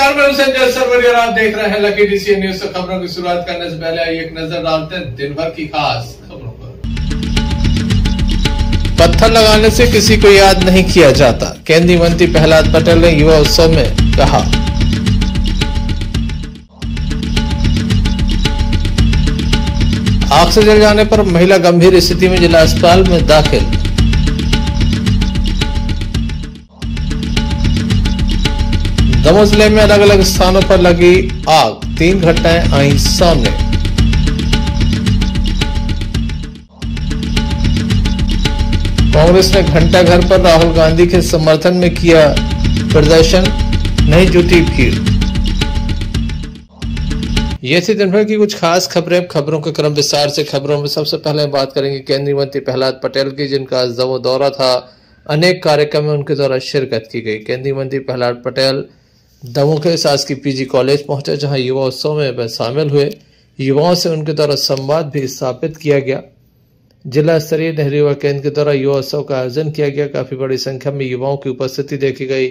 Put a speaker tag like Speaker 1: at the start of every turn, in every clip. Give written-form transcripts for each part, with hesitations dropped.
Speaker 1: नमस्कार, मैं संजय सरवरिया, आप देख रहे हैं लकी डीसीएन न्यूज। से खबरों की शुरुआत करने से पहले आइए एक नजर डालते हैं दिन भर की खास खबरों पर। पत्थर लगाने से किसी को याद नहीं किया जाता, केंद्रीय मंत्री प्रहलाद पटेल ने युवा उत्सव में कहा। आग से जल जाने पर महिला गंभीर स्थिति में जिला अस्पताल में दाखिल। दमोह जिले में अलग अलग स्थानों पर लगी आग, 3 घटनाएं आई सामने। कांग्रेस ने घंटाघर पर राहुल गांधी के समर्थन में किया प्रदर्शन, नहीं जुटी भीड़। ये थी दिन भर की कुछ खास खबरें। खबरों के क्रम विस्तार से। खबरों में सबसे पहले बात करेंगे केंद्रीय मंत्री प्रहलाद पटेल की, जिनका आज दमोह दौरा था। अनेक कार्यक्रम में उनके द्वारा शिरकत की गई। केंद्रीय मंत्री प्रहलाद पटेल दमोह के शासकीय पीजी कॉलेज पहुंचे, जहां युवा उत्सव में वह शामिल हुए। युवाओं से उनके द्वारा संवाद भी स्थापित किया गया। जिला स्तरीय नेहरू युवा केंद्र के द्वारा युवा उत्सव का आयोजन किया गया। काफी बड़ी संख्या में युवाओं की उपस्थिति देखी गई।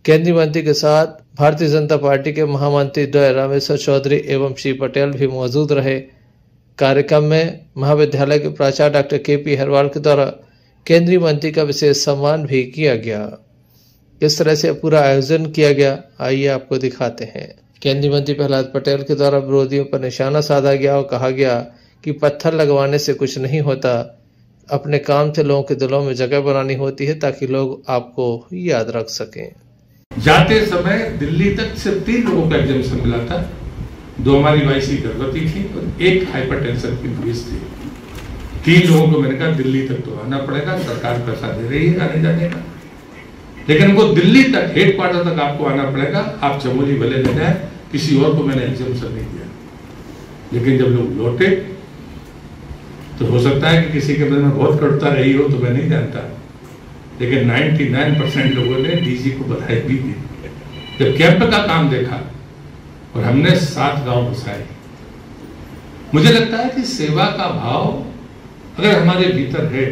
Speaker 1: केंद्रीय मंत्री के साथ भारतीय जनता पार्टी के महामंत्री द्वय रामेश्वर चौधरी एवं श्री पटेल भी मौजूद रहे। कार्यक्रम में महाविद्यालय के प्राचार्य डॉक्टर के.पी. हरवाल के द्वारा केंद्रीय मंत्री का विशेष सम्मान भी किया गया। किस तरह से पूरा आयोजन किया गया, आइए आपको दिखाते हैं। केंद्रीय मंत्री प्रहलाद पटेल के द्वारा विरोधियों पर निशाना साधा गया और कहा गया कि पत्थर लगवाने से कुछ नहीं होता, अपने काम से लोगों के दिलों में जगह बनानी होती है ताकि लोग आपको याद रख सकें।
Speaker 2: जाते समय दिल्ली तक सिर्फ 3 लोगों का एग्जामिशन मिला था। 2 हमारी वाइसी गर्भवती थी और 1 हाइपरटेंशन की मरीज थी। 3 लोगों को मैंने कहा दिल्ली तक तो आना पड़ेगा, सरकार पैसा दे रही है आने जाने का, लेकिन वो दिल्ली तक हेडक्वार्टर तक आपको आना पड़ेगा। आप चमोली भले ले जाए, किसी और को मैंने एग्जामिशन नहीं दिया। लेकिन जब लोग लौटे तो हो सकता है कि किसी के मन में बहुत कटुता रही हो, तो मैं नहीं जानता, लेकिन 99% लोगों ने डीजी को बधाई भी दी। जब कैंप का काम देखा और हमने 7 गांव बसाए, मुझे लगता है कि सेवा का भाव अगर हमारे भीतर है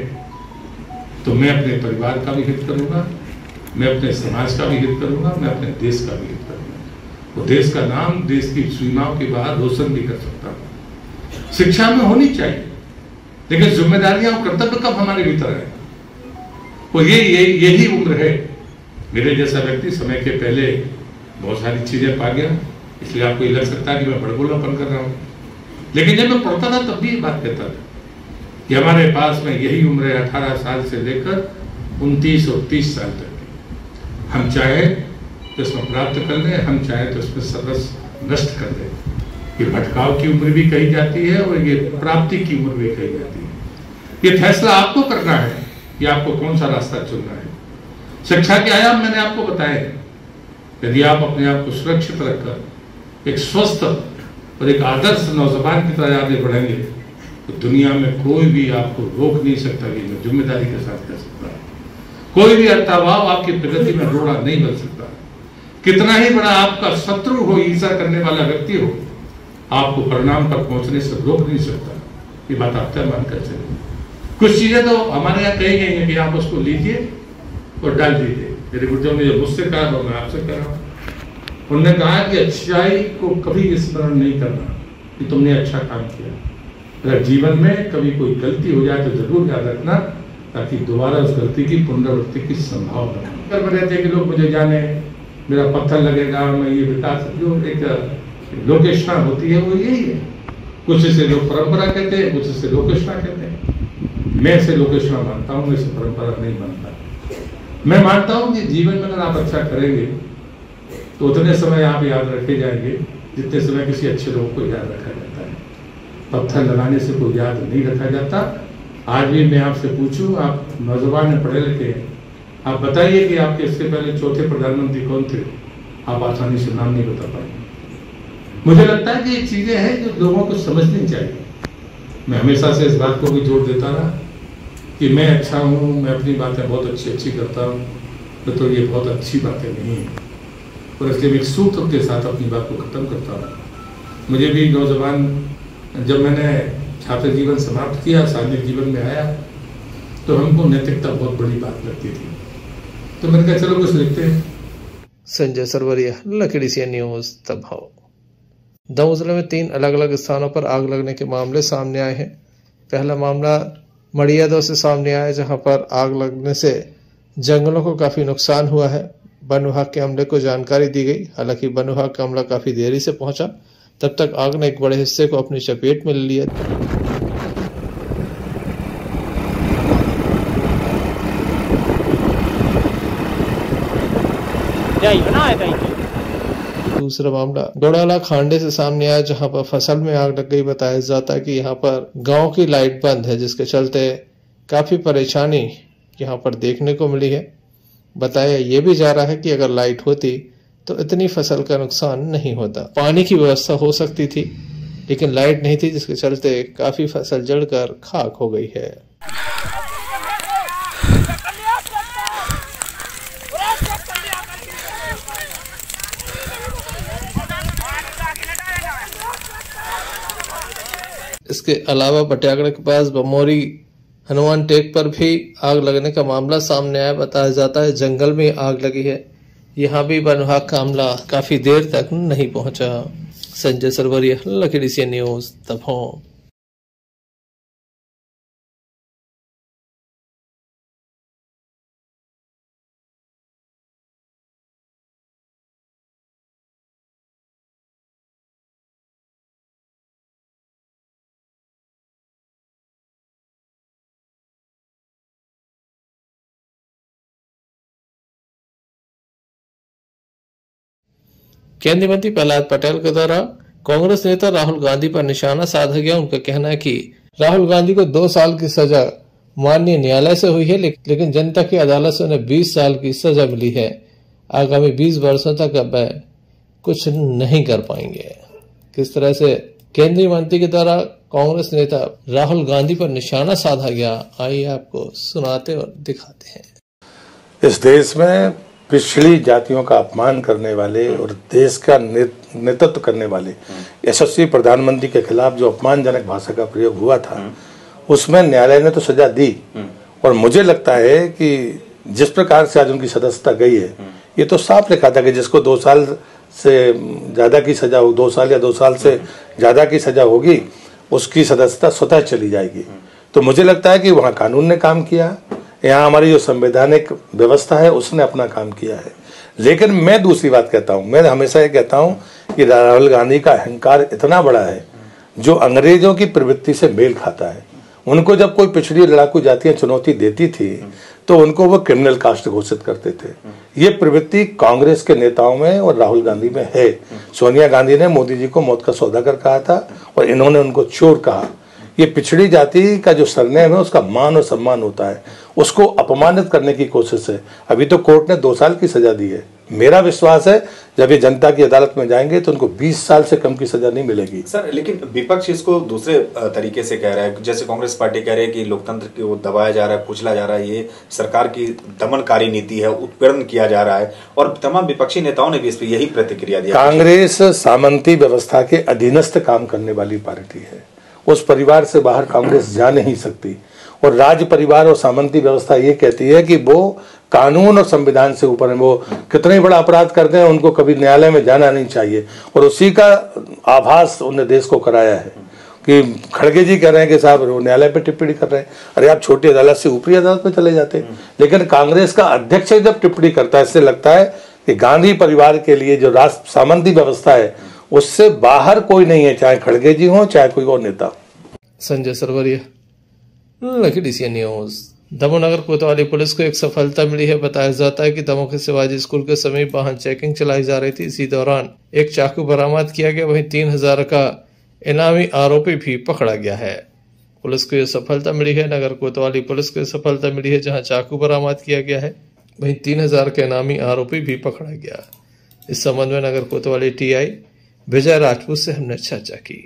Speaker 2: तो मैं अपने परिवार का भी हित करूंगा, मैं अपने समाज का भी हित करूंगा, मैं अपने देश का भी हित करूंगा। वो देश का नाम देश की सीमाओं के बाहर रोशन भी कर सकता हूं। शिक्षा में होनी चाहिए, लेकिन जिम्मेदारियां और कर्तव्य कब हमारे भीतर है, वो यही उम्र है। मेरे जैसा व्यक्ति समय के पहले बहुत सारी चीजें पा गया, इसलिए आपको ये लग सकता है कि मैं बड़बोलापन कर रहा हूँ, लेकिन जब मैं पढ़ता था तब भी ये बात कहता था कि हमारे पास में यही उम्र है 18 साल से लेकर 29 और 30 साल तक। हम चाहे तो इसमें प्राप्त कर लें, हम चाहे तो इसमें सर्वस नष्ट कर दें। ये भटकाव की उम्र भी कही जाती है और ये प्राप्ति की उम्र भी कही जाती है। ये फैसला आपको करना है कि आपको कौन सा रास्ता चुनना है। शिक्षा के आयाम मैंने आपको बताए। यदि आप अपने आप को सुरक्षित रखकर एक स्वस्थ और एक आदर्श नौजवान की तरह आगे बढ़ेंगे तो दुनिया में कोई भी आपको रोक नहीं सकता। कि मैं जिम्मेदारी के साथ कर सकता है। कोई भी अर्थाभाव आपकी प्रगति में रोड़ा नहीं बन सकता। कितना ही बड़ा आपका शत्रु हो, ईर्ष्या करने वाला व्यक्ति हो, आपको परिणाम पर पहुंचने से रोक नहीं सकता। ये बात आप तय मानकर चलिए। कुछ चीजें तो हमारे यहाँ कही गई हैं कि आप उसको लीजिए और डाल दीजिए। मेरे गुरुजन ने जो मुझसे कहा वो मैं आपसे कह रहा हूँ। उन्होंने कहा कि अच्छाई को कभी स्मरण नहीं करना कि तुमने अच्छा काम किया। अगर जीवन में कभी कोई गलती हो जाए तो जरूर याद रखना, ताकि दोबारा उस गलती की पुनरावृत्ति की संभावना कर रहते कि लोग मुझे जाने, मेरा पत्थर लगेगा, मैं ये विकास, जो एक लोकेशना होती है वो यही है। कुछ इसे लोग परंपरा कहते हैं, कुछ इसे लोकेशना कहते हैं। मैं इसे लोकेशना मानता हूँ, मैं इसे परंपरा नहीं मानता। मैं मानता हूँ कि जीवन में अगर आप अच्छा करेंगे तो उतने समय आप याद रखे जाएंगे जितने समय किसी अच्छे लोगों को याद रखा जाता है। पत्थर लगाने से कोई याद नहीं रखा जाता। आज भी मैं आपसे पूछूं, आप नौजवान हैं, पढ़े लिखे हैं, आप बताइए कि आपके इससे पहले चौथे प्रधानमंत्री कौन थे? आप आसानी से नाम नहीं बता पाएंगे। मुझे लगता है कि ये चीजें हैं जो लोगों को समझनी चाहिए। मैं हमेशा से इस बात को भी जोर देता रहा कि मैं अच्छा हूँ, मैं अपनी बातें बहुत अच्छी करता हूँ, तो ये बहुत अच्छी बातें नहीं है। और इसलिए मैं एक सूत्र के साथ अपनी बात को खत्म करता हूँ। मुझे भी नौजवान, जब मैंने छात्र जीवन समाप्त किया, सामाजिक जीवन में आया, तो हमको नैतिकता बहुत बड़ी बात लगती थी। तो मैंने कहा चलो कुछ लिखते हैं।
Speaker 1: संजय सरवरिया, लकड़ी सी न्यूज दमोह। दमोह जिले में 3 अलग अलग स्थानों पर आग लगने के मामले सामने आए हैं। पहला मामला मड़ियादो से सामने आया, जहां पर आग लगने से जंगलों को काफी नुकसान हुआ है। वन विभाग के अमले को जानकारी दी गई, हालांकि वन विभाग का अमला काफी देरी से पहुंचा। तब तक आग ने एक बड़े हिस्से को अपनी चपेट में ले लिया। दूसरा मामला डोडाला खांडे से सामने आया, जहां पर फसल में आग लग गई। बताया जाता है कि यहां पर गांव की लाइट बंद है, जिसके चलते काफी परेशानी यहां पर देखने को मिली है। बताया ये भी जा रहा है कि अगर लाइट होती तो इतनी फसल का नुकसान नहीं होता। पानी की व्यवस्था हो सकती थी, लेकिन लाइट नहीं थी, जिसके चलते काफी फसल जलकर खाक हो गई है। इसके अलावा बटियागढ़ के पास बमोरी हनुमान टेक पर भी आग लगने का मामला सामने आया। बताया जाता है जंगल में आग लगी है। यहाँ भी वन विभाग का अमला काफी देर तक नहीं पहुंचा। संजय सरवरिया, लकड़ी सी न्यूज दमोह। केंद्रीय मंत्री प्रहलाद पटेल के द्वारा कांग्रेस नेता राहुल गांधी पर निशाना साधा गया। उनका कहना है कि राहुल गांधी को 2 साल की सजा माननीय न्यायालय से हुई है, लेकिन जनता की अदालत से उन्हें 20 साल की सजा मिली है। आगामी 20 वर्षों तक अब कुछ नहीं कर पाएंगे। किस तरह से केंद्रीय मंत्री के द्वारा कांग्रेस नेता राहुल गांधी पर निशाना साधा गया, आइए आपको सुनाते और दिखाते हैं।
Speaker 3: इस देश में पिछड़ी जातियों का अपमान करने वाले और देश का नेतृत्व करने वाले यशस्वी प्रधानमंत्री के खिलाफ जो अपमानजनक भाषा का प्रयोग हुआ था, उसमें न्यायालय ने तो सजा दी। और मुझे लगता है कि जिस प्रकार से आज उनकी सदस्यता गई है, ये तो साफ लिखा था कि जिसको 2 साल से ज्यादा की सजा हो, 2 साल या 2 साल से ज्यादा की सजा होगी, उसकी सदस्यता स्वतः चली जाएगी। तो मुझे लगता है कि वहाँ कानून ने काम किया, यहाँ हमारी जो संवैधानिक व्यवस्था है उसने अपना काम किया है। लेकिन मैं दूसरी बात कहता हूँ, मैं हमेशा ये कहता हूँ कि राहुल गांधी का अहंकार इतना बड़ा है जो अंग्रेजों की प्रवृत्ति से मेल खाता है। उनको जब कोई पिछड़ी लड़ाकू जातियां चुनौती देती थी तो उनको वो क्रिमिनल कास्ट घोषित करते थे। ये प्रवृत्ति कांग्रेस के नेताओं में और राहुल गांधी में है। सोनिया गांधी ने मोदी जी को मौत का सौदा कर कहा था और इन्होंने उनको चोर कहा। ये पिछड़ी जाति का जो सरनेम है उसका मान और सम्मान होता है, उसको अपमानित करने की कोशिश है। अभी तो कोर्ट ने 2 साल की सजा दी है। मेरा विश्वास है जब ये जनता की अदालत में जाएंगे तो उनको 20 साल से कम की सजा नहीं मिलेगी।
Speaker 4: सर, लेकिन विपक्ष इसको दूसरे तरीके से कह रहा है, जैसे कांग्रेस पार्टी कह रही है कि लोकतंत्र को दबाया जा रहा है, कुचला जा रहा है, ये सरकार की दमनकारी नीति है, उत्पीड़न किया जा रहा है, और तमाम विपक्षी नेताओं ने भी इस पर यही प्रतिक्रिया दी।
Speaker 3: कांग्रेस सामंती व्यवस्था के अधीनस्थ काम करने वाली पार्टी है। उस परिवार से बाहर कांग्रेस जा नहीं सकती। और राज परिवार और सामंती व्यवस्था ये कहती है कि वो कानून और संविधान से ऊपर है। वो कितने बड़ा अपराध करते हैं, उनको कभी न्यायालय में जाना नहीं चाहिए। और उसी का आभास उन्हें देश को कराया है कि खड़गे जी कह रहे हैं कि साहब वो न्यायालय पे टिप्पणी कर रहे हैं। अरे आप छोटी अदालत से ऊपरी अदालत में चले जाते। लेकिन कांग्रेस का अध्यक्ष जब टिप्पणी करता है, इससे लगता है कि गांधी परिवार के लिए जो राष्ट्र सामंती व्यवस्था है उससे बाहर कोई नहीं है, चाहे खड़गे जी हो चाहे कोई और नेता।
Speaker 1: संजय सरवरिया, लकड़ी सी न्यूज। दमोह नगर कोतवाली पुलिस को एक सफलता मिली है। बताया जाता है कि दमोह के शिवाजी स्कूल के समीप वाहन चेकिंग चलाई जा रही थी। इसी दौरान एक चाकू बरामद किया गया, वहीं 3000 का इनामी आरोपी भी पकड़ा गया है। पुलिस को यह सफलता मिली है। नगर कोतवाली पुलिस को सफलता मिली है, जहां चाकू बरामद किया गया है, वहीं 3000 के इनामी आरोपी भी पकड़ा गया। इस संबंध में नगर कोतवाली टीआई विजय राजपूत से हमने चर्चा की।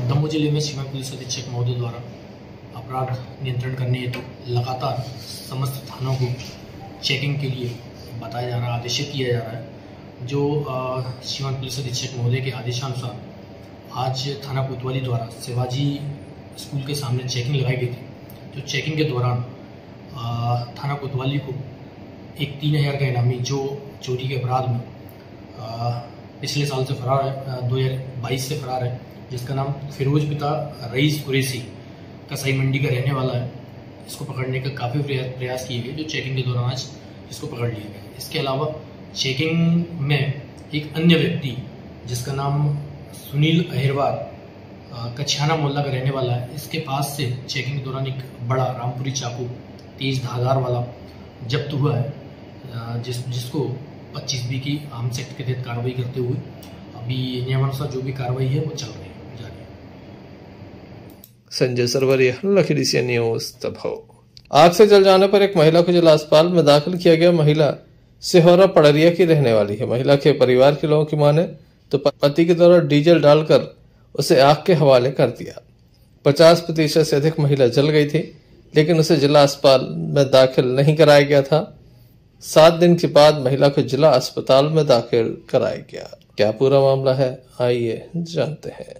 Speaker 5: दमोह जिले में सीमा पुलिस अधीक्षक महोदय द्वारा अपराध नियंत्रण करने हेतु लगातार समस्त थानों को चेकिंग के लिए बताया जा रहा है, आदेशित किया जा रहा है। जो सीमांत पुलिस अधीक्षक महोदय के आदेशानुसार आज थाना कोतवाली द्वारा शिवाजी स्कूल के सामने चेकिंग लगाई गई थी। जो चेकिंग के दौरान थाना कोतवाली को एक 3000 का इनामी जो चोरी के अपराध में पिछले साल से फरार है, 2022 से फरार है, जिसका नाम फिरोज पिता रईस कुरैशी कसाई मंडी का रहने वाला है, इसको पकड़ने का काफ़ी प्रयास किए गए। जो चेकिंग के दौरान आज इसको पकड़ लिया गया। इसके अलावा चेकिंग में एक अन्य व्यक्ति जिसका नाम सुनील अहिरवार कछियाना मोहल्ला का रहने वाला है, इसके पास से चेकिंग के दौरान एक बड़ा रामपुरी चाकू तेज धारदार वाला जब्त हुआ है, जिसको 25B की आर्म्स एक्ट के तहत कार्रवाई करते हुए अभी नियमानुसार जो भी कार्रवाई है वो चल रही है, जारी है।
Speaker 1: संजय सरवरिया, लखीडीसी न्यूज दमोह। आग से जल जाने पर एक महिला को जिला अस्पताल में दाखिल किया गया। महिला सिहोरा पड़रिया की रहने वाली है। महिला के परिवार के लोगों की माने तो पति के द्वारा डीजल डालकर उसे आग के हवाले कर दिया। 50% से अधिक महिला जल गई थी, लेकिन उसे जिला अस्पताल में दाखिल नहीं कराया गया था। 7 दिन के बाद महिला को जिला अस्पताल में दाखिल कराया गया। क्या पूरा मामला है, आइए जानते हैं।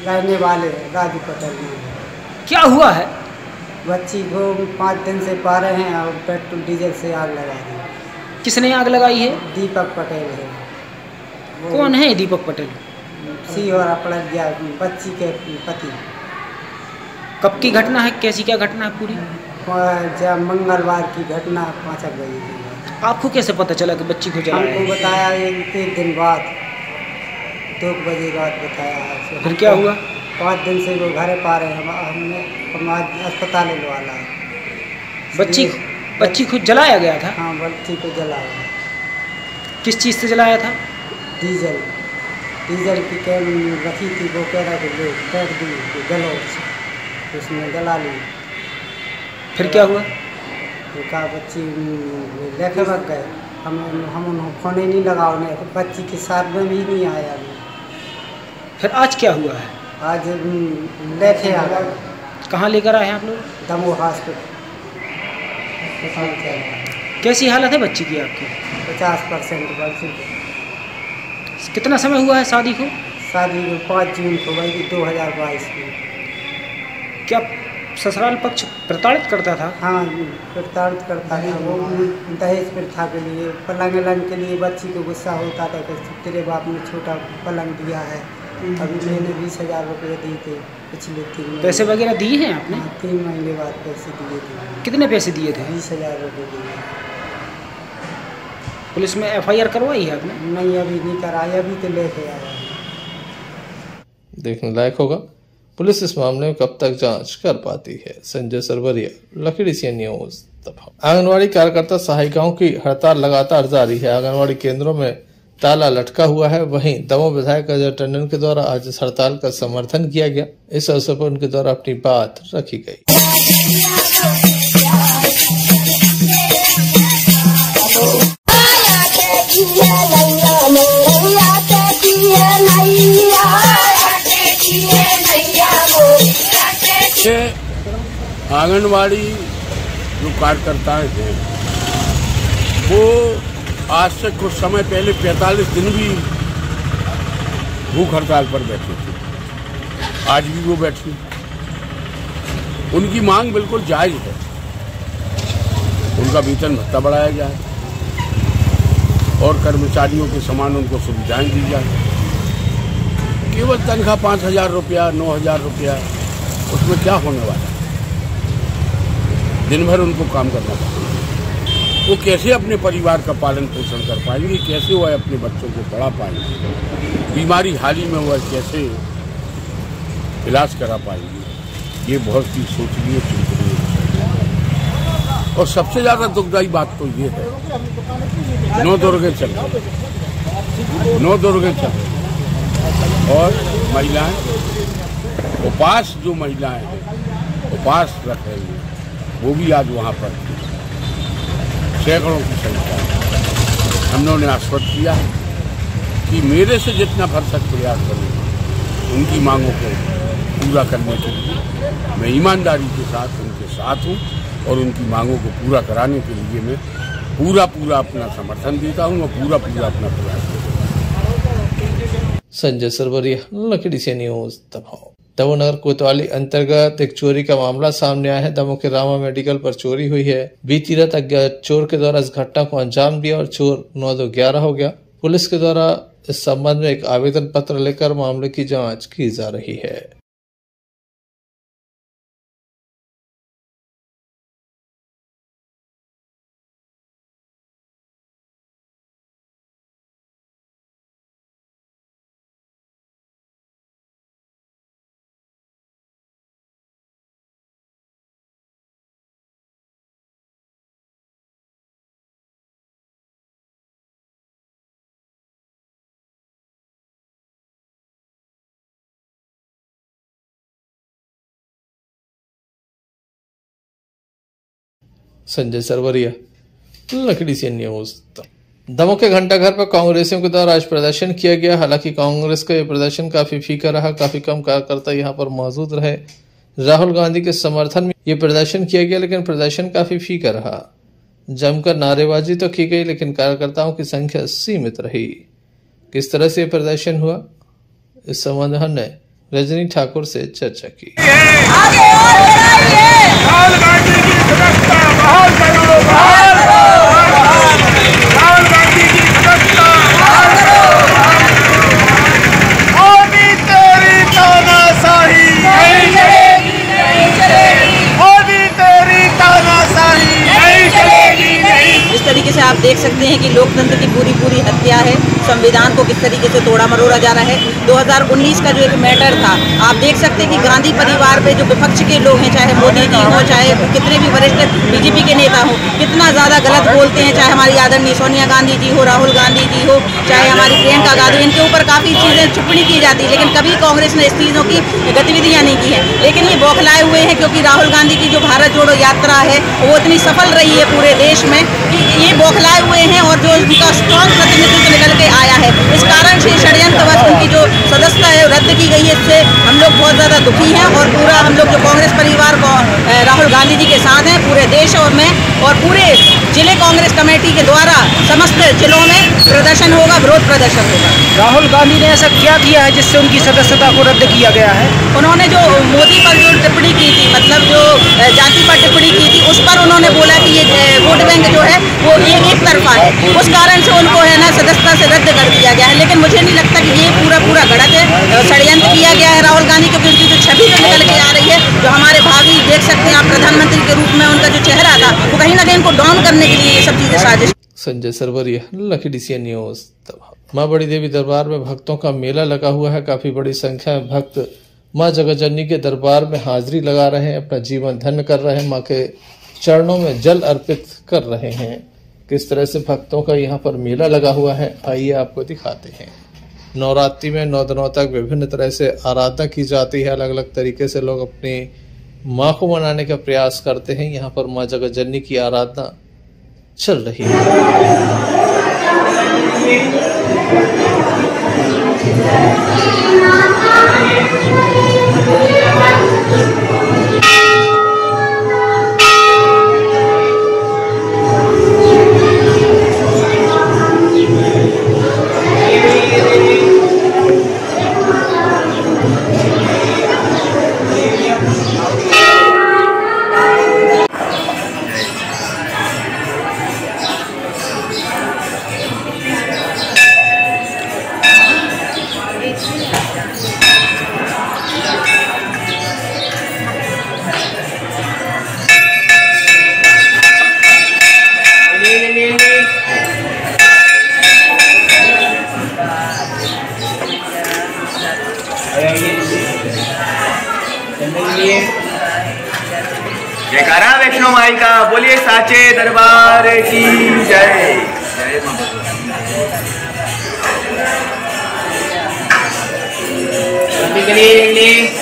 Speaker 6: रहने वाले राजू पटेल में।
Speaker 7: क्या हुआ है?
Speaker 6: बच्ची को 5 दिन से पा रहे हैं और पेट्रोल डीजल से आग लगा दी।
Speaker 7: किसने आग लगाई है?
Speaker 6: दीपक पटेल है।
Speaker 7: कौन है दीपक पटेल?
Speaker 6: सिहोरा पड़रिया बच्ची के पति।
Speaker 7: कब की घटना है, कैसी क्या घटना है पूरी?
Speaker 6: जब मंगलवार की घटना 5 बजे की।
Speaker 7: आपको कैसे पता चला कि बच्ची को जलाया?
Speaker 6: हमको बताया 1 दिन बाद, 2 बजे बाद बताया।
Speaker 7: फिर क्या हुआ?
Speaker 6: 5 दिन से वो घर पा रहे हैं, हमने अस्पताल वाला है।
Speaker 7: बच्ची को जलाया गया था?
Speaker 6: हाँ, बच्ची को जलाया।
Speaker 7: किस चीज़ से जलाया था?
Speaker 6: डीजल की कैन रखी थी, वो कह रहा कि वो फेंक दी जलो, उसमें जला ली।
Speaker 7: फिर क्या हुआ?
Speaker 6: तो कहा बच्ची लेके भाग गए। हम उन्होंने फोन ही नहीं लगा, उन्हें बच्ची के साथ में भी नहीं आया।
Speaker 7: फिर आज क्या हुआ है?
Speaker 6: आज लेके आ गए।
Speaker 7: कहाँ लेकर आए हैं आप लोग?
Speaker 6: दमोह हॉस्पिटल।
Speaker 7: कैसी हालत है बच्ची की आपकी?
Speaker 6: 50% बच्ची।
Speaker 7: कितना समय हुआ है शादी को?
Speaker 6: शादी को 5 जून को गई थी 2022 की।
Speaker 7: क्या ससुराल पक्ष प्रताड़ित करता था?
Speaker 6: हाँ, प्रताड़ित करता था। वो दहेज प्रथा के लिए, पलंग के लिए बच्ची को गुस्सा होता था कि तेरे बाप ने छोटा पलंग दिया है। अभी मैंने 20,000 रुपये दिए थे पिछले 3 महीने।
Speaker 7: पैसे वगैरह दिए हैं आपने?
Speaker 6: 3 महीने बाद पैसे दिए थे।
Speaker 7: कितने पैसे दिए थे?
Speaker 6: 20,000 रुपये दिए।
Speaker 7: पुलिस में FIR करवाई है आपने?
Speaker 6: नहीं, अभी नहीं कराई, अभी तो लेके आया।
Speaker 1: देखने लायक होगा पुलिस इस मामले में कब तक जांच कर पाती है। संजय सरवरिया, लखीडीसी न्यूज दमोह। आंगनवाड़ी कार्यकर्ता सहायिकाओं की हड़ताल लगातार जारी है। आंगनवाड़ी केंद्रों में ताला लटका हुआ है। वहीं दमोह विधायक अजय टंडन के द्वारा आज इस हड़ताल का समर्थन किया गया। इस अवसर पर उनके द्वारा अपनी बात रखी गई।
Speaker 8: आंगनवाड़ी जो कार्यकर्ता हैं वो आज से कुछ समय पहले 45 दिन भी भूख हड़ताल पर बैठे थे। आज भी वो बैठी। उनकी मांग बिल्कुल जायज है। उनका वेतन भत्ता बढ़ाया जाए और कर्मचारियों के समान उनको सुविधाएं दी जाए। केवल तनख्वाह 5,000 रुपया, 9,000 रुपया, उसमें क्या होने वाला है? दिन भर उनको काम करना पड़ेगा। वो कैसे अपने परिवार का पालन पोषण कर पाएंगे? कैसे वह अपने बच्चों को पढ़ा पाएंगे? बीमारी हाल ही में वह कैसे इलाज करा पाएंगे? ये बहुत ही सोचनीय चिंतनीय है। और सबसे ज्यादा दुखदायी बात तो ये है, 9 दुर्गे चल रहे, 9 दुर्गे चल और महिलाएं उपवास, जो महिलाएं उपवास रख रही हैं वो भी आज वहाँ पर सैकड़ों की संख्या है। हम लोगों ने आश्वस्त किया कि मेरे से जितना भरसक प्रयास करूँगा उनकी मांगों को पूरा करने के लिए मैं ईमानदारी के साथ उनके साथ हूँ और उनकी मांगों को पूरा कराने के लिए मैं पूरा अपना समर्थन देता हूँ और पूरा अपना प्रयास करता हूँ।
Speaker 1: संजय सरवरिया, लकड़ी से न्यूज दबाव। दमोह नगर कोतवाली अंतर्गत एक चोरी का मामला सामने आया है। दमोह के रामा मेडिकल पर चोरी हुई है। बीती रात अज्ञात चोर के द्वारा इस घटना को अंजाम दिया और चोर 9-11 हो गया। पुलिस के द्वारा इस संबंध में एक आवेदन पत्र लेकर मामले की जांच की जा रही है। संजय सरवरिया, लकड़ी से न्यूज। दमोह के घंटाघर पर कांग्रेसियों के द्वारा आज प्रदर्शन किया गया। हालांकि कांग्रेस का यह प्रदर्शन काफी फीका रहा। काफी कम कार्यकर्ता यहां पर मौजूद रहे। राहुल गांधी के समर्थन में यह प्रदर्शन किया गया, लेकिन प्रदर्शन काफी फीका रहा। जमकर नारेबाजी तो की गई, लेकिन कार्यकर्ताओं की संख्या सीमित रही। किस तरह से प्रदर्शन हुआ, इस संबंध में हमने रजनी ठाकुर से चर्चा की।
Speaker 9: जिस तरीके से आप देख सकते हैं कि लोकतंत्र की पूरी हत्या है, संविधान को किस तरीके से तोड़ा मरोड़ा जा रहा है। 2019 का जो एक मैटर था, आप देख सकते हैं कि गांधी परिवार पे जो विपक्ष के लोग हैं, चाहे मोदी जी हो, चाहे कितने भी वरिष्ठ बीजेपी के नेता हो, कितना ज़्यादा गलत बोलते हैं। चाहे हमारी आदरणीय सोनिया गांधी जी हो, राहुल गांधी जी हो, चाहे हमारी प्रियंका गांधी, इनके ऊपर काफ़ी चीज़ें टिप्पणी की जाती है, लेकिन कभी कांग्रेस ने इस चीज़ों की गतिविधियाँ नहीं की है। लेकिन ये बौखलाए हुए हैं, क्योंकि राहुल गांधी की जो भारत जोड़ो यात्रा है वो इतनी सफल रही है पूरे देश में कि ये बौखलाए हुए हैं और जो उनका स्ट्रॉन्ग प्रतिनिधित्व निकल के आया है, इस कारण से षड्यंत्रवश उनकी जो सदस्यता है रद्द की गई है। इससे हम लोग बहुत ज़्यादा दुखी हैं और पूरा हम लोग जो कांग्रेस परिवार को राहुल गांधी जी के साथ हैं पूरे देश में, और पूरे जिले कांग्रेस कमेटी के द्वारा समस्त जिलों में प्रदर्शन होगा, विरोध प्रदर्शन होगा।
Speaker 7: राहुल गांधी ने ऐसा क्या किया है जिससे उनकी सदस्यता को रद्द किया गया है?
Speaker 9: उन्होंने जो मोदी पर जो टिप्पणी की थी, मतलब जो जाति पर टिप्पणी की थी, उस पर उन्होंने बोला कि ये वोट बैंक जो है वो एक तरफा है, उस कारण से उनको है ना सदस्यता से रद्द कर दिया गया है। लेकिन मुझे नहीं लगता कि ये पूरा गलत है, षड्यंत्र किया गया है राहुल गांधी, क्योंकि उनकी जो छवि जो निकल के आ रही है, जो हमारे भावी देख सकते हैं आप प्रधानमंत्री के रूप में उनका जो चेहरा था, वो कहीं ना कहीं उनको डाउन करने के लिए ये सब चीजें साजिश।
Speaker 1: संजय सरवरिया, लकड़ी से न्यूज। माँ बड़ी देवी दरबार में भक्तों का मेला लगा हुआ है। काफी बड़ी संख्या में भक्त माँ जगतजननी के दरबार में हाजिरी लगा रहे हैं, अपना जीवन धन्य कर रहे हैं, माँ के चरणों में जल अर्पित कर रहे हैं। किस तरह से भक्तों का यहाँ पर मेला लगा हुआ है, आइए आपको दिखाते हैं। नवरात्रि में 9 दिनों तक विभिन्न तरह से आराधना की जाती है। अलग अलग तरीके से लोग अपनी माँ को मनाने का प्रयास करते हैं। यहाँ पर माँ जगतजननी की आराधना चल रही है।
Speaker 10: जयकारा वैष्णो माई का, बोलिए साचे दरबार की जय। जय माता। क्लीं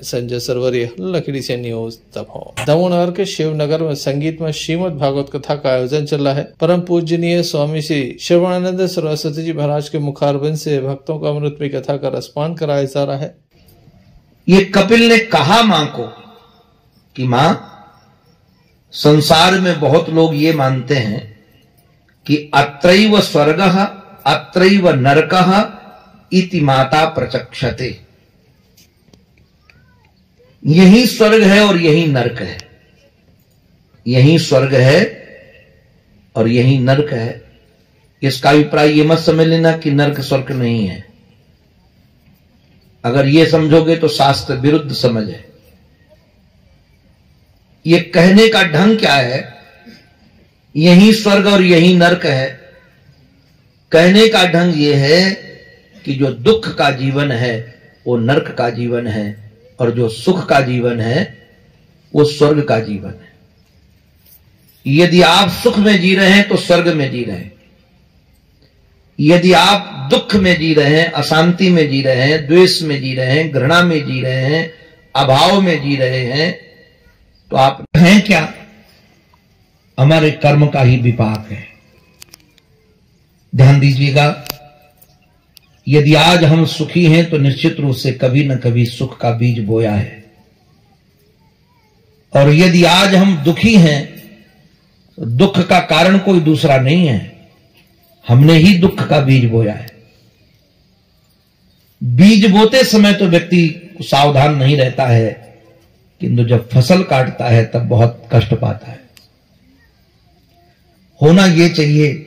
Speaker 1: संजय सरवरिया, लकड़ी से न्यूज दमोह। दमोह नगर के शिवनगर में संगीत में श्रीमद भागवत कथा का आयोजन चल रहा है। परम पूजनीय स्वामी श्री श्रवणानंद सरस्वती जी महाराज के मुखारबिंद से भक्तों को अमृतमयी कथा का रसपान कराया जा रहा है।
Speaker 11: ये कपिल ने कहा मां को कि मां, संसार में बहुत लोग ये मानते हैं कि अत्रैव स्वर्गः अत्रैव नरकः इति माता प्रचक्षते, यही स्वर्ग है और यही नरक है, यही स्वर्ग है और यही नरक है। इसका अभिप्राय ये मत समझ लेना कि नरक स्वर्ग नहीं है। अगर ये समझोगे तो शास्त्र विरुद्ध समझ है। ये कहने का ढंग क्या है, यही स्वर्ग और यही नरक है। कहने का ढंग ये है कि जो दुख का जीवन है वो नरक का जीवन है और जो सुख का जीवन है वो स्वर्ग का जीवन है। यदि आप सुख में जी रहे हैं तो स्वर्ग में जी रहे हैं, यदि आप दुख में जी रहे हैं, अशांति में जी रहे हैं, द्वेष में जी रहे हैं, घृणा में जी रहे हैं, अभाव में जी रहे हैं, तो आप हैं क्या? हमारे कर्म का ही विपाक है। ध्यान दीजिएगा, यदि आज हम सुखी हैं तो निश्चित रूप से कभी न कभी सुख का बीज बोया है, और यदि आज हम दुखी हैं तो दुख का कारण कोई दूसरा नहीं है, हमने ही दुख का बीज बोया है। बीज बोते समय तो व्यक्ति सावधान नहीं रहता है, किंतु जब फसल काटता है तब बहुत कष्ट पाता है। होना यह चाहिए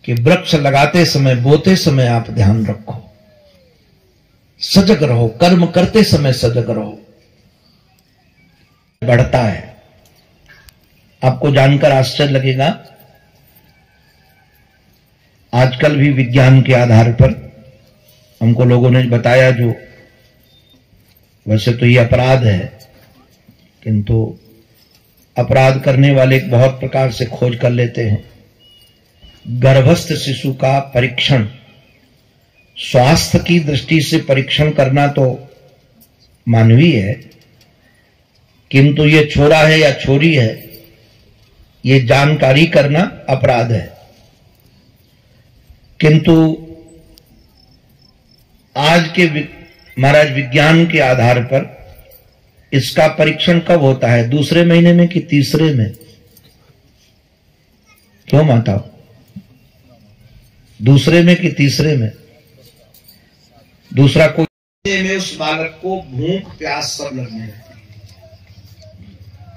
Speaker 11: कि वृक्ष लगाते समय, बोते समय आप ध्यान रखो, सजग रहो, कर्म करते समय सजग रहो। बढ़ता है, आपको जानकर आश्चर्य लगेगा, आजकल भी विज्ञान के आधार पर हमको लोगों ने बताया, जो वैसे तो ये अपराध है, किंतु अपराध करने वाले बहुत प्रकार से खोज कर लेते हैं। गर्भस्थ शिशु का परीक्षण, स्वास्थ्य की दृष्टि से परीक्षण करना तो मानवीय है, किंतु ये छोरा है या छोरी है, ये जानकारी करना अपराध है। किंतु आज के महाराज विज्ञान के आधार पर इसका परीक्षण कब होता है? दूसरे महीने में कि तीसरे में? क्यों माता? दूसरे में कि तीसरे में? दूसरा कोई में उस बालक को भूख प्यास सब लगने लगती है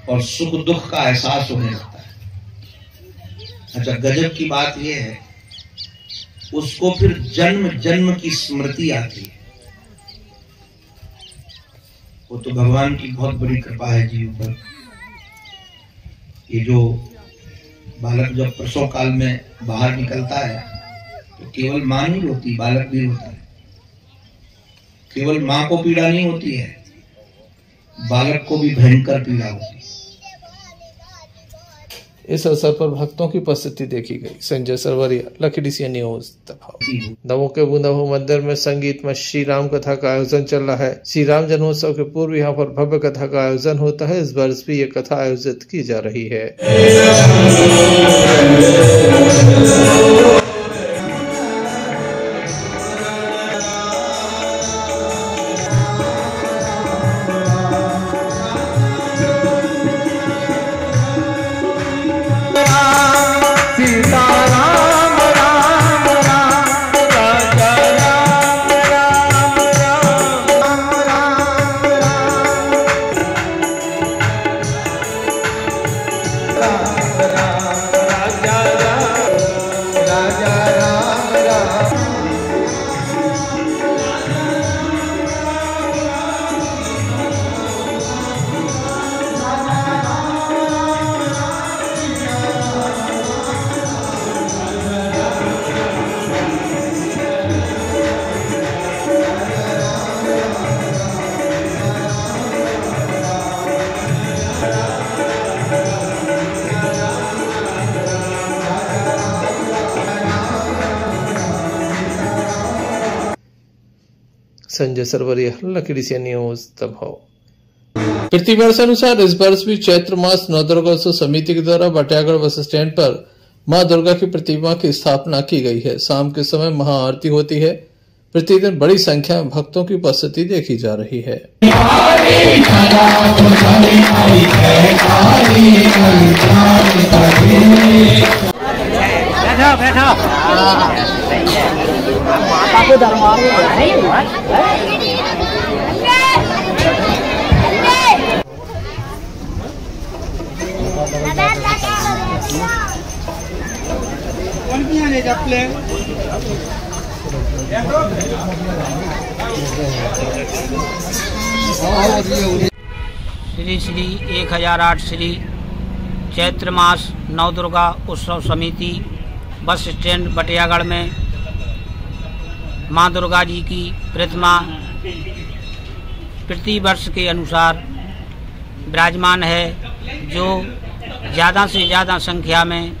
Speaker 11: और सुख दुख का एहसास होने लगता है। अच्छा, गजब की बात यह है, उसको फिर जन्म जन्म की स्मृति आती है। वो तो भगवान की बहुत बड़ी कृपा है जीव पर। ये जो बालक जब प्रसव काल में बाहर निकलता है तो केवल मां नहीं रोती, बालक भी रोता है। केवल मां को पीड़ा नहीं होती है, बालक को भी भयंकर पीड़ा होती है।
Speaker 1: इस अवसर पर भक्तों की उपस्थिति देखी गई। संजय सरवरिया, लकड़ी से न्यूज दमोह। दमोह के बूंदाहो मंदिर में संगीत में श्री राम कथा का आयोजन चल रहा है। श्री राम जन्मोत्सव के पूर्व यहाँ पर भव्य कथा का आयोजन होता है। इस वर्ष भी ये कथा आयोजित की जा रही है। संजय सरवरिया, लकड़ी से न्यूज दबाव। प्रतिवर्ष अनुसार इस वर्ष भी चैत्र मास नवदुर्गा उत्सव समिति के द्वारा बटियागढ़ बस स्टैंड पर मां दुर्गा की प्रतिमा की स्थापना की गई है। शाम के समय महाआरती होती है। प्रतिदिन बड़ी संख्या में भक्तों की उपस्थिति देखी जा रही है।
Speaker 12: श्री श्री 1008 श्री चैत्र मास नवदुर्गा उत्सव समिति बस स्टैंड बटियागढ़ में मां दुर्गा जी की प्रतिमा प्रति वर्ष के अनुसार विराजमान है, जो ज़्यादा से ज़्यादा संख्या में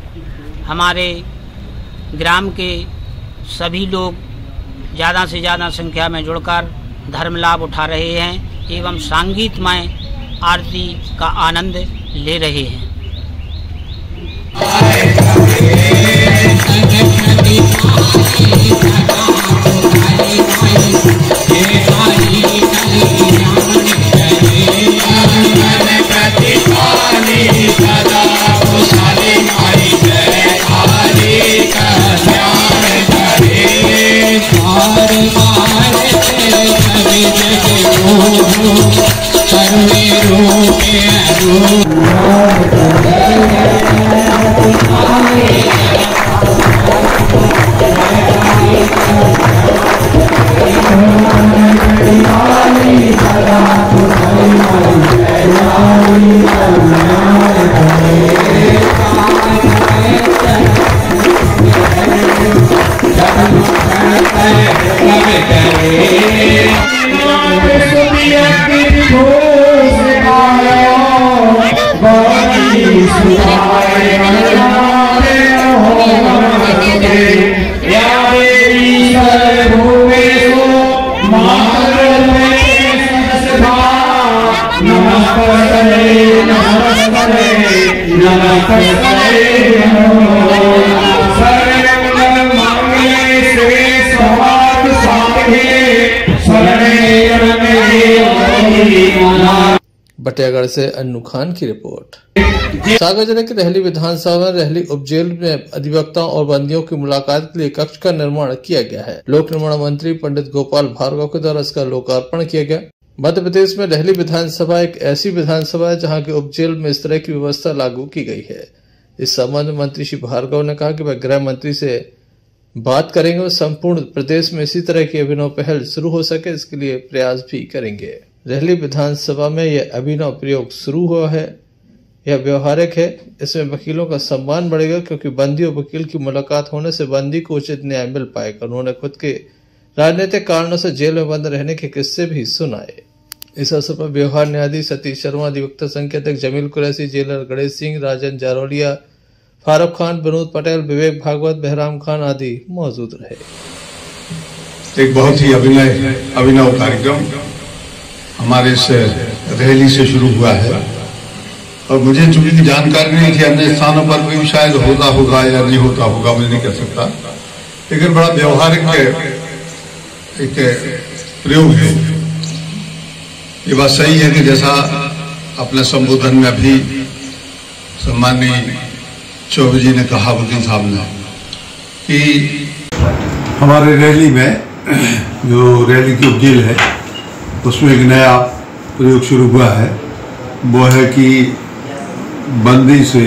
Speaker 12: हमारे ग्राम के सभी लोग ज़्यादा से ज़्यादा संख्या में जुड़कर धर्म लाभ उठा रहे हैं एवं संगीतमय आरती का आनंद ले रहे हैं।
Speaker 1: बटियागढ़ से अन्नू खान की रिपोर्ट। सागर जिले के रहली विधानसभा में रहली उपजेल में अधिवक्ताओं और बंदियों की मुलाकात के लिए कक्ष का निर्माण किया गया है। लोक निर्माण मंत्री पंडित गोपाल भार्गव के द्वारा इसका लोकार्पण किया गया। मध्य प्रदेश में रहली विधानसभा एक ऐसी विधानसभा है जहां की उपजेल में इस तरह की व्यवस्था लागू की गई है। इस संबंध में मंत्री श्री भार्गव ने कहा कि वह गृह मंत्री से बात करेंगे और संपूर्ण प्रदेश में इसी तरह की अभिनव पहल शुरू हो सके, इसके लिए प्रयास भी करेंगे। रहली विधानसभा में यह अभिनव प्रयोग शुरू हुआ है, यह व्यवहारिक है। इसमें वकीलों का सम्मान बढ़ेगा क्योंकि बंदी और वकील की मुलाकात होने से बंदी को उचित न्याय मिल पाएगा। उन्होंने खुद के राजनीतिक कारणों से जेल में बंद रहने के किस्से भी सुनाए। इस अवसर पर व्यवहार न्यायाधीश सतीश शर्मा, अधिवक्ता संघ के अध्यक्ष जमील कुरैशी, जेलर गणेश सिंह, राजन जारोलिया, फारूक खान, विनोद पटेल, विवेक भागवत, बहराम खान आदि मौजूद रहे।
Speaker 13: एक बहुत ही अभिनव कार्यक्रम हमारे इस रैली से शुरू हुआ है और मुझे चूंकि जानकारी नहीं थी, अन्य स्थानों पर भी शायद होता होगा या नहीं होता होगा, मुझे नहीं कह सकता, लेकिन बड़ा व्यवहारिक एक प्रयोग है। ये बात सही है कि जैसा अपने संबोधन में अभी सम्माननीय चौबे जी ने कहा, वकील साहब ने, कि
Speaker 14: हमारे रैली में जो रैली की उपजेल है उसमें एक नया प्रयोग शुरू हुआ है। वो है कि बंदी से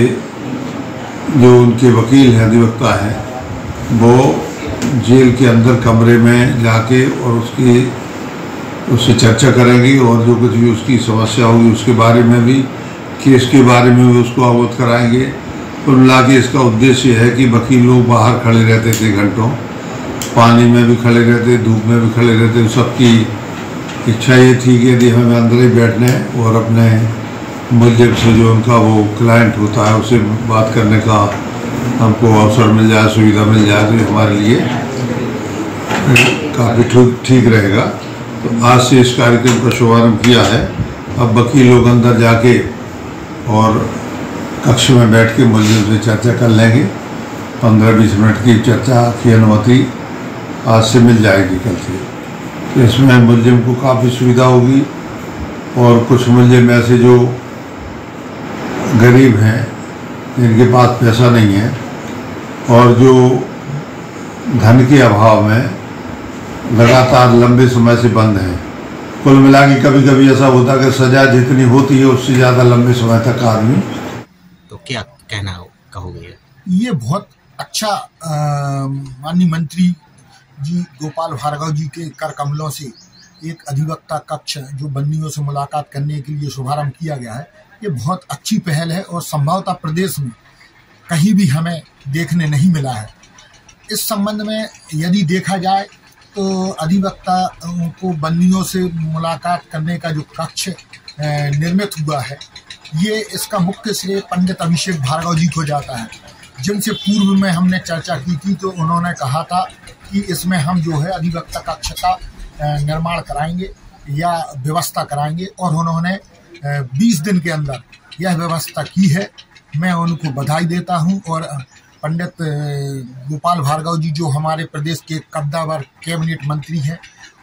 Speaker 14: जो उनके वकील हैं, अधिवक्ता हैं, वो जेल के अंदर कमरे में जाके और उससे चर्चा करेंगी और जो कुछ भी उसकी समस्या होगी उसके बारे में भी, केस के बारे में भी उसको अवगत कराएंगे। कुल मिला के इसका उद्देश्य है कि वकील लोग बाहर खड़े रहते थे घंटों, पानी में भी खड़े रहते, धूप में भी खड़े रहते, सबकी इच्छा ये थी कि यदि हमें अंदर ही बैठने और अपने मुलजिम से जो उनका वो क्लाइंट होता है उससे बात करने का हमको अवसर मिल जाए, सुविधा मिल जाए, तो ये हमारे लिए काफ़ी ठीक रहेगा। तो आज से इस कार्यक्रम का शुभारंभ किया है। अब वकील लोग अंदर जाके और कक्ष में बैठ के मुलजिम से चर्चा कर लेंगे। 15-20 मिनट की चर्चा की अनुमति आज से मिल जाएगी कल से। तो इसमें मुलजिम को काफ़ी सुविधा होगी और कुछ मुलजिम ऐसे जो गरीब हैं, जिनके पास पैसा नहीं है और जो धन के अभाव में लगातार लंबे समय से बंद हैं। कुल मिला के कभी कभी ऐसा होता है कि सजा जितनी होती है उससे ज़्यादा लंबे समय तक आदमी।
Speaker 15: तो क्या कहना कहोगे?
Speaker 16: ये बहुत अच्छा माननीय मंत्री जी गोपाल भार्गव जी के कर कमलों से एक अधिवक्ता कक्ष जो बंदियों से मुलाकात करने के लिए शुभारंभ किया गया है, ये बहुत अच्छी पहल है और संभवतः प्रदेश में कहीं भी हमें देखने नहीं मिला है। इस संबंध में यदि देखा जाए तो अधिवक्ता को बंदियों से मुलाकात करने का जो कक्ष निर्मित हुआ है, ये इसका मुख्य श्रेय पंडित अभिषेक भार्गव जी को जाता है, जिनसे पूर्व में हमने चर्चा की थी। तो उन्होंने कहा था कि इसमें हम जो है अधिवक्ता कक्ष का निर्माण कराएंगे या व्यवस्था कराएंगे, और उन्होंने 20 दिन के अंदर यह व्यवस्था की है। मैं उनको बधाई देता हूं और पंडित गोपाल भार्गव जी जो हमारे प्रदेश के कद्दावर कैबिनेट मंत्री हैं,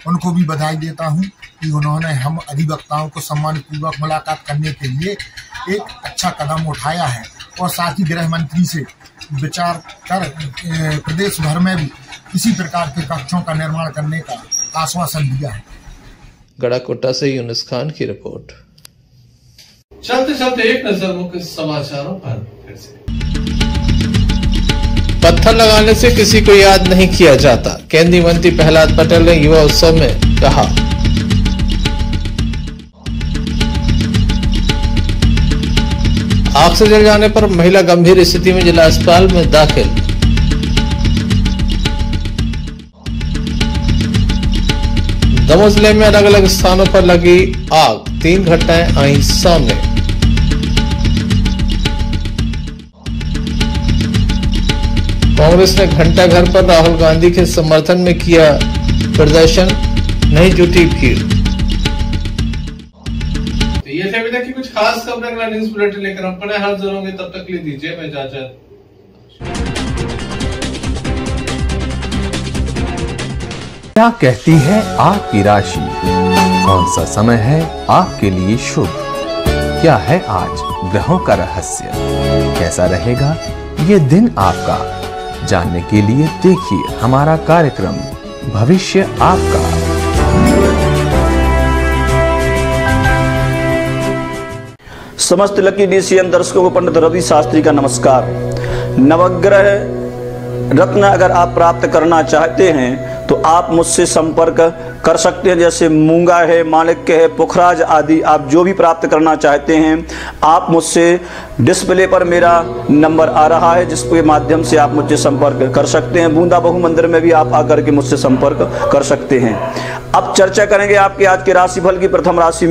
Speaker 16: उनको भी बधाई देता हूं कि उन्होंने हम अधिवक्ताओं को सम्मानपूर्वक मुलाकात करने के लिए एक अच्छा कदम उठाया है और साथ ही गृह मंत्री से विचार कर प्रदेश भर में भी इसी प्रकार के कक्षों का निर्माण करने का आश्वासन दिया है।
Speaker 1: गढ़ाकोटा से यूनुस खान की रिपोर्ट। चलते चलते एक नजर मुख्य समाचारों पर फिर से। पत्थर लगाने से किसी को याद नहीं किया जाता, केंद्रीय मंत्री प्रहलाद पटेल ने युवा उत्सव में कहा। आग से जल जाने पर महिला गंभीर स्थिति में जिला अस्पताल में दाखिल। दमोह जिले में अलग अलग स्थानों पर लगी आग, 3 घटनाएं आई सामने। कांग्रेस ने घंटा घर पर राहुल गांधी के समर्थन में किया प्रदर्शन, नहीं जुटी भीड़। तो ये थे अभी तक की कुछ खास खबरें। अगला न्यूज बुलेटिन लेकर हम पुनः हाजिर होंगे, तब तक के लिए दीजिए मैं इजाजत।
Speaker 17: क्या कहती है आपकी राशि? कौन सा समय है आपके लिए शुभ? क्या है आज ग्रहों का रहस्य? कैसा रहेगा ये दिन आपका? जानने के लिए देखिए हमारा कार्यक्रम भविष्य आपका।
Speaker 18: समस्त लकी DCM दर्शकों को पंडित रवि शास्त्री का नमस्कार। नवग्रह रत्न अगर आप प्राप्त करना चाहते हैं तो आप मुझसे संपर्क कर सकते हैं। जैसे मूंगा है, माणिक्य है, पुखराज आदि आप जो भी प्राप्त करना चाहते हैं आप मुझसे, डिस्प्ले पर मेरा नंबर आ रहा है जिसके माध्यम से आप मुझसे संपर्क कर सकते हैं। बूंदा बहु मंदिर में भी आप आकर के मुझसे संपर्क कर सकते हैं। अब चर्चा करेंगे आपके आज के राशिफल की। प्रथम राशि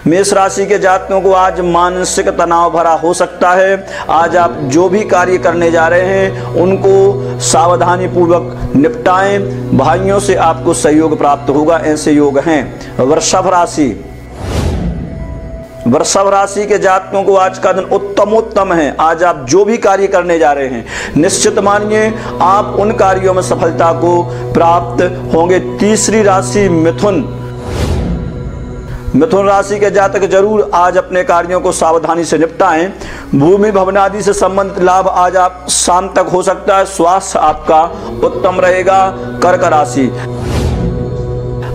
Speaker 18: मेष राशि के जातकों को आज मानसिक तनाव भरा हो सकता है। आज आप जो भी कार्य करने जा रहे हैं उनको सावधानी पूर्वक निपटाएं। भाइयों से आपको सहयोग प्राप्त होगा, ऐसे योग हैं। वृषभ राशि के जातकों को आज का दिन उत्तमोत्तम है। आज आप जो भी कार्य करने जा रहे हैं निश्चित मानिए आप उन कार्यों में सफलता को प्राप्त होंगे। तीसरी राशि मिथुन राशि के जातक जरूर आज अपने कार्यों को सावधानी से निपटाएं। भूमि भवन आदि से संबंधित लाभ आज आप शाम तक हो सकता है। स्वास्थ्य आपका उत्तम रहेगा। कर्क राशि,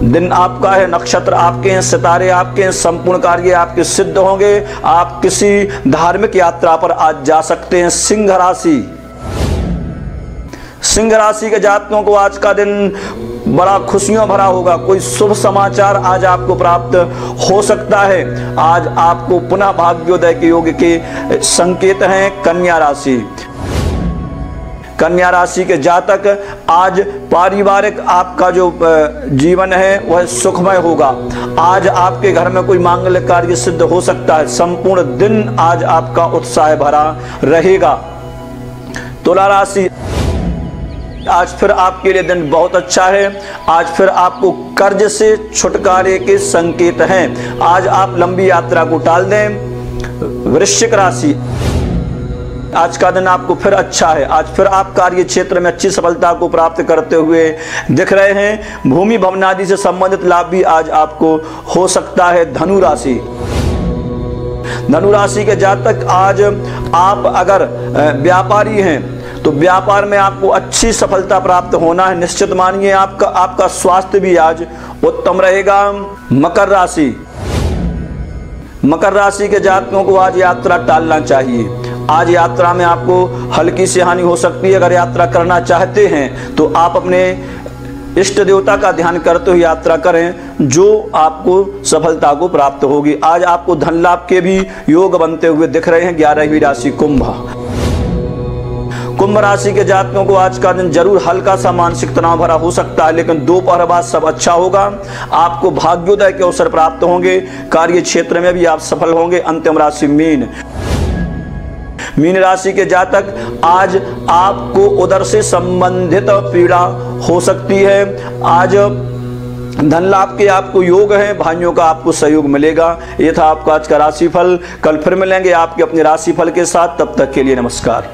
Speaker 18: दिन आपका है, नक्षत्र आपके हैं, सितारे आपके हैं, संपूर्ण कार्य आपके सिद्ध होंगे। आप किसी धार्मिक यात्रा पर आज जा सकते हैं। सिंह राशि के जातकों को आज का दिन बड़ा खुशियों भरा होगा। कोई शुभ समाचार आज आपको प्राप्त हो सकता है। आज आपको पुनः भाग्योदय के योग के संकेत हैं। कन्या राशि के जातक आज पारिवारिक आपका जो जीवन है वह सुखमय होगा। आज आपके घर में कोई मांगलिक कार्य सिद्ध हो सकता है। संपूर्ण दिन आज आपका उत्साह भरा रहेगा। तुला राशि, आज आपका जो जीवन है वह सुखमय होगा। आज आपके घर में कोई मांगलिक कार्य सिद्ध हो सकता है। संपूर्ण दिन आज आपका उत्साह भरा रहेगा। तुला राशि, आज फिर आपके लिए दिन बहुत अच्छा है। आज फिर आपको कर्ज से छुटकारे के संकेत हैं। आज आप लंबी यात्रा को टाल दें। वृश्चिक राशि, आज का दिन आपको फिर अच्छा है। आज फिर आप कार्य क्षेत्र में अच्छी सफलता को प्राप्त करते हुए दिख रहे हैं। भूमि भवन आदि से संबंधित लाभ भी आज आपको हो सकता है। धनु राशि, धनु राशि के जातक, आज आप अगर व्यापारी हैं तो व्यापार में आपको अच्छी सफलता प्राप्त होना है। निश्चित मानिए आपका स्वास्थ्य भी आज उत्तम रहेगा। मकर राशि, मकर राशि के जातकों को आज यात्रा टालना चाहिए। आज यात्रा में आपको हल्की सी हानि हो सकती है। अगर यात्रा करना चाहते हैं तो आप अपने इष्ट देवता का ध्यान करते हुए यात्रा करें, जो आपको सफलता को प्राप्त होगी। आज आपको धन लाभ के भी योग बनते हुए दिख रहे हैं। 11वीं राशि कुंभ, कुंभ राशि के जातकों को आज का दिन जरूर हल्का सा मानसिक तनाव भरा हो सकता है, लेकिन दोपहर बाद सब अच्छा होगा। आपको भाग्योदय के अवसर प्राप्त होंगे। कार्य क्षेत्र में भी आप सफल होंगे। अंतिम राशि मीन, मीन राशि के जातक, आज आपको उदर से संबंधित पीड़ा हो सकती है। आज धन लाभ के आपको योग है। भाइयों का आपको सहयोग मिलेगा। ये था आपका आज का राशिफल। कल फिर मिलेंगे आपके अपने राशिफल के साथ। तब तक के लिए नमस्कार।